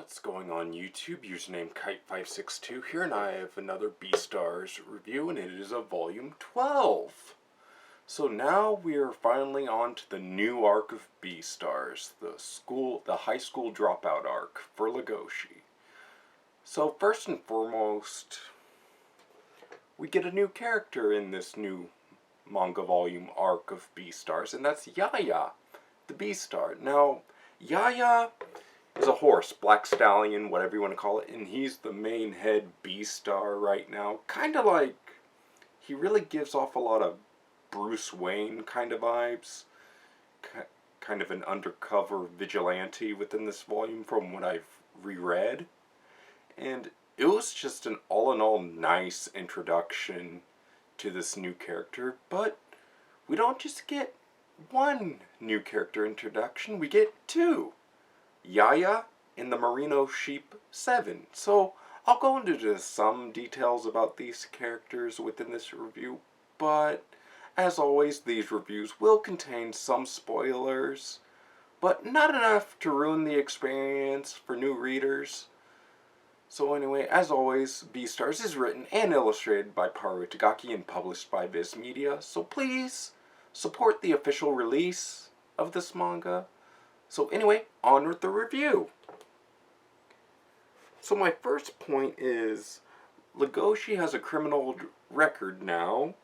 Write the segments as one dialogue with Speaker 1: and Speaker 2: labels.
Speaker 1: What's going on YouTube? Username Kite562 here, and I have another Beastars review, and it is a Volume 12. So now we are finally on to the new arc of Beastars, the high school dropout arc for Lugoshi. So first and foremost, we get a new character in this new manga volume arc of Beastars, and that's Yaya, the Beastar. Now, Yaya is a horse, black stallion, whatever you want to call it, and he's the main head Beastar right now. Kind of like, he really gives off a lot of Bruce Wayne kind of vibes. Kind of an undercover vigilante within this volume from what I've reread. And it was just an all-in-all nice introduction to this new character, but we don't just get one new character introduction, we get two. Yaya and the Merino Sheep 7. So I'll go into just some details about these characters within this review, but as always, these reviews will contain some spoilers, but not enough to ruin the experience for new readers. So anyway, as always, Beastars is written and illustrated by Paru Itagaki and published by Viz Media, so please support the official release of this manga. So anyway, on with the review. So my first point is, Lugoshi has a criminal record now,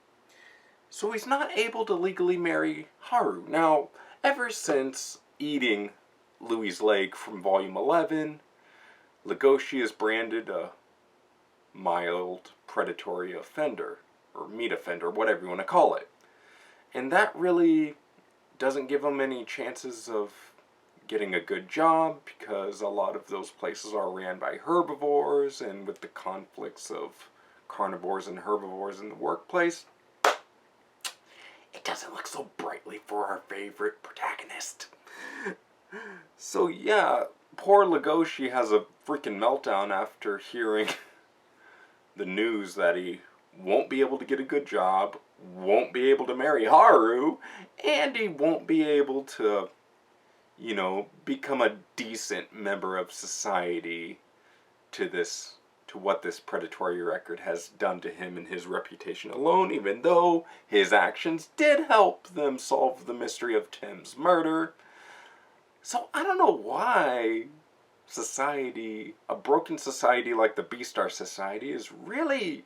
Speaker 1: so he's not able to legally marry Haru. Now, ever since eating Louis' leg from Volume 11, Lugoshi is branded a mild predatory offender, or meat offender, whatever you want to call it. And that really doesn't give him any chances of getting a good job, because a lot of those places are ran by herbivores, and with the conflicts of carnivores and herbivores in the workplace, it doesn't look so brightly for our favorite protagonist. So yeah, poor Lugoshi has a freaking meltdown after hearing the news that he won't be able to get a good job, won't be able to marry Haru, and he won't be able to, you know, become a decent member of society to what this predatory record has done to him and his reputation alone, even though his actions did help them solve the mystery of Tim's murder. So I don't know why society, a broken society like the Beastar Society, is really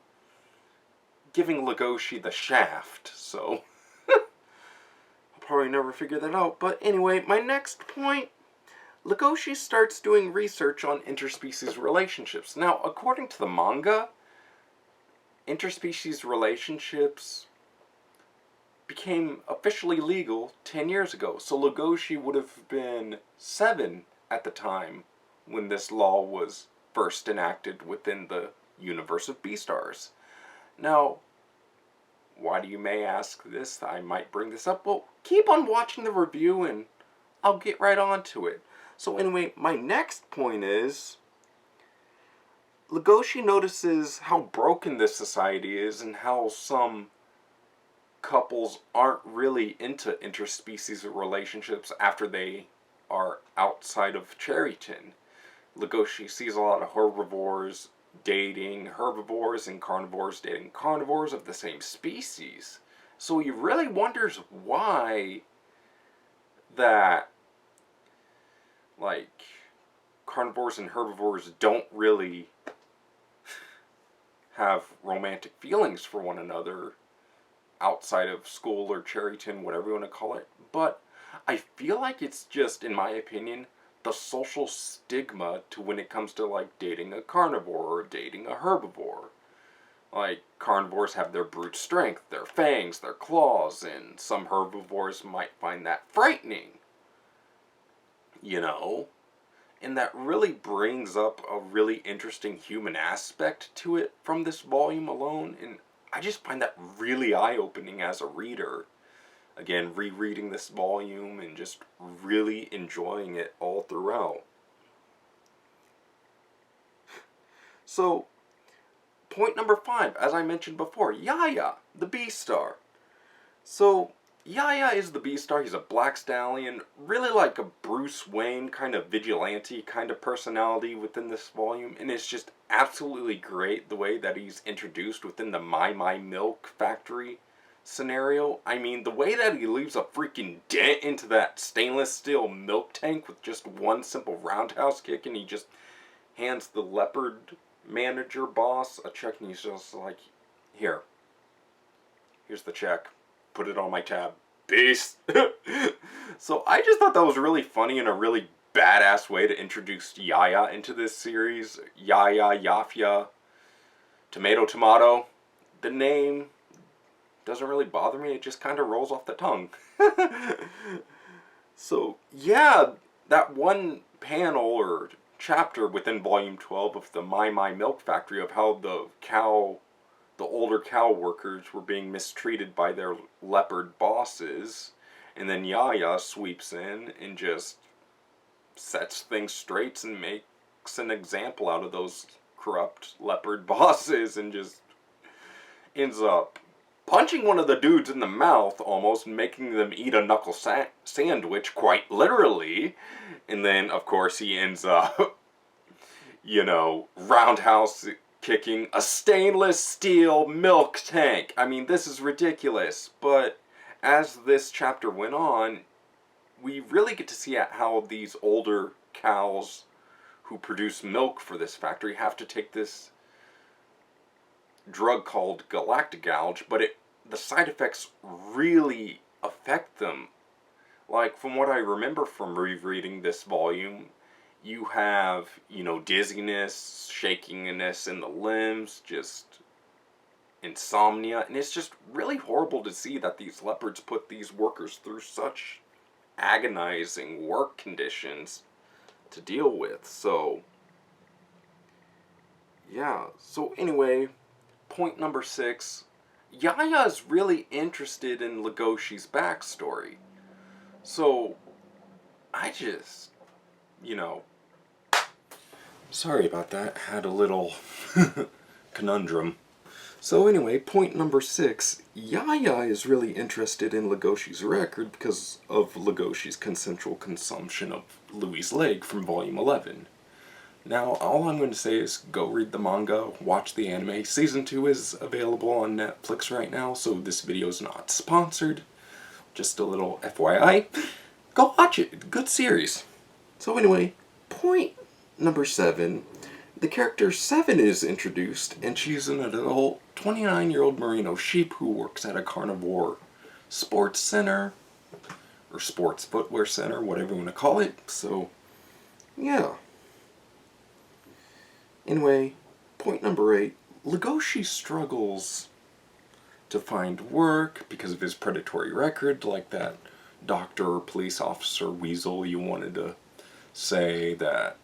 Speaker 1: giving Lugoshi the shaft, so probably never figure that out. But anyway, my next point, Lugoshi starts doing research on interspecies relationships. Now, according to the manga, interspecies relationships became officially legal 10 years ago. So Lugoshi would have been 7 at the time when this law was first enacted within the universe of Beastars. Now, why do you may ask this? I might bring this up. Well, keep on watching the review and I'll get right on to it. So anyway, my next point is, Lugoshi notices how broken this society is and how some couples aren't really into interspecies relationships after they are outside of Cherryton. Lugoshi sees a lot of herbivores dating herbivores and carnivores dating carnivores of the same species. So he really wonders why that, like, carnivores and herbivores don't really have romantic feelings for one another outside of school or Cherryton, whatever you want to call it. But I feel like it's just, in my opinion, the social stigma to when it comes to, like, dating a carnivore or dating a herbivore. Like, carnivores have their brute strength, their fangs, their claws, and some herbivores might find that frightening. You know? And that really brings up a really interesting human aspect to it from this volume alone, and I just find that really eye-opening as a reader. Again, rereading this volume and just really enjoying it all throughout. So, point number 5, as I mentioned before, Yaya, the Beastar. So, Yaya is the Beastar. He's a black stallion, really like a Bruce Wayne kind of vigilante kind of personality within this volume, and it's just absolutely great the way that he's introduced within the My Milk Factory scenario. I mean, the way that he leaves a freaking dent into that stainless steel milk tank with just one simple roundhouse kick, and he just hands the leopard manager boss a check, and he's just like, here's the check. Put it on my tab. Beast. So I just thought that was really funny and a really badass way to introduce Yaya into this series. Yaya, Yafia, Tomato. The name doesn't really bother me. It just kind of rolls off the tongue. So yeah, that one panel or chapter within Volume 12 of the My Milk Factory of how the older cow workers were being mistreated by their leopard bosses, and then Yaya sweeps in and just sets things straight and makes an example out of those corrupt leopard bosses, and just ends up punching one of the dudes in the mouth almost, making them eat a knuckle sandwich quite literally, and then of course he ends up roundhouse kicking a stainless steel milk tank. I mean, this is ridiculous, but as this chapter went on, we really get to see how these older cows who produce milk for this factory have to take this drug called Galactigouge, but the side effects really affect them. Like, from what I remember from rereading this volume, you have, dizziness, shakiness in the limbs, just insomnia, and it's just really horrible to see that these leopards put these workers through such agonizing work conditions to deal with. So, yeah. So anyway, point number 6, Yaya is really interested in Lugoshi's backstory. So, I just, sorry about that. Had a little conundrum. So anyway, point number 6, Yaya is really interested in Lugoshi's record because of Lugoshi's consensual consumption of Louis' leg from Volume 11. Now, all I'm going to say is go read the manga, watch the anime. Season 2 is available on Netflix right now, so this video is not sponsored. Just a little FYI. Go watch it. Good series. So anyway, point number 7. The character 7 is introduced, and she's an adult 29-year-old merino sheep who works at a carnivore sports center, or sports footwear center, whatever you want to call it. So, yeah. Anyway, point number 8. Lugoshi struggles to find work because of his predatory record, like that doctor or police officer weasel you wanted to say that,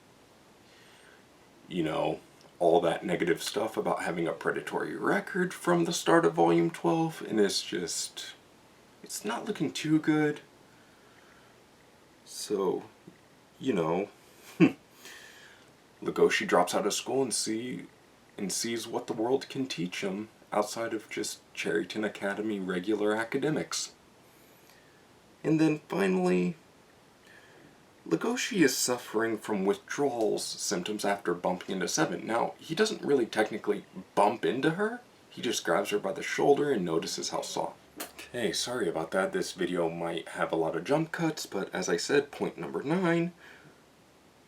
Speaker 1: all that negative stuff about having a predatory record from the start of Volume 12, and it's not looking too good. So, Lugoshi drops out of school and sees what the world can teach him outside of just Cherryton Academy regular academics. And then finally, Lugoshi is suffering from withdrawal symptoms after bumping into 7. Now, he doesn't really technically bump into her. He just grabs her by the shoulder and notices how soft. Okay, sorry about that. This video might have a lot of jump cuts, but as I said, point number 9,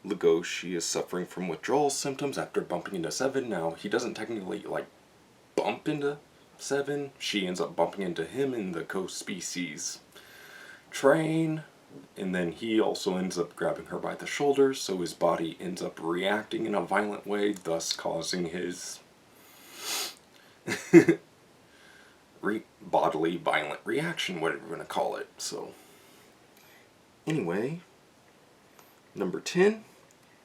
Speaker 1: Lugoshi is suffering from withdrawal symptoms after bumping into 7. Now, he doesn't technically, bump into 7. She ends up bumping into him in the co-species train, and then he also ends up grabbing her by the shoulders, so his body ends up reacting in a violent way, thus causing his bodily violent reaction, whatever you want to call it. So, anyway, number 10,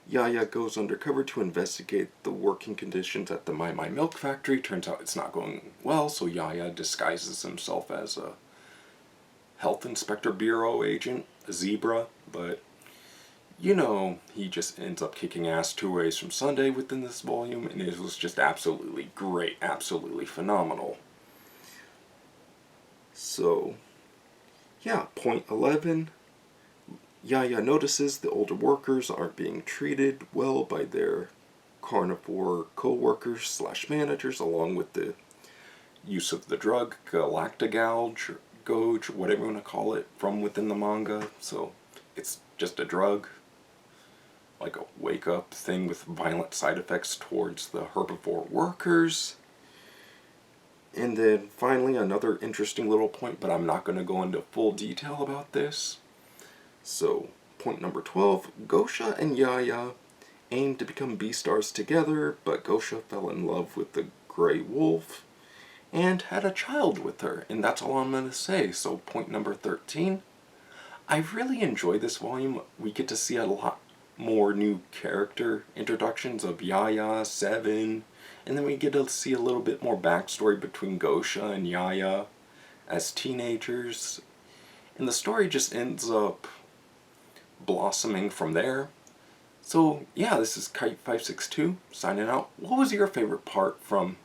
Speaker 1: Yaya goes undercover to investigate the working conditions at the My Milk Factory. Turns out it's not going well, so Yaya disguises himself as a Health Inspector Bureau agent, a zebra, but he just ends up kicking ass 2 ways from Sunday within this volume, and it was just absolutely great, absolutely phenomenal. So, yeah, point 11. Yaya notices the older workers aren't being treated well by their carnivore co-workers slash managers, along with the use of the drug Galactagouge, or Goge, whatever you want to call it, from within the manga. So it's just a drug, like a wake-up thing with violent side effects towards the herbivore workers. And then finally, another interesting little point, but I'm not going to go into full detail about this. So, point number 12, Gosha and Yaya aimed to become Beastars together, but Gosha fell in love with the Grey Wolf and had a child with her, and that's all I'm going to say. So, point number 13, I really enjoy this volume. We get to see a lot more new character introductions of Yaya, Seven, and then we get to see a little bit more backstory between Gosha and Yaya as teenagers, and the story just ends up blossoming from there. So yeah, this is Kite562 signing out. What was your favorite part from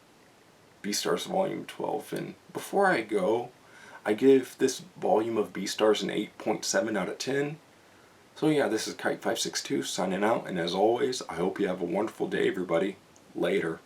Speaker 1: Beastars Volume 12? And before I go, I give this volume of Beastars an 8.7 out of 10. So yeah, this is Kite562 signing out, and as always, I hope you have a wonderful day, everybody. Later.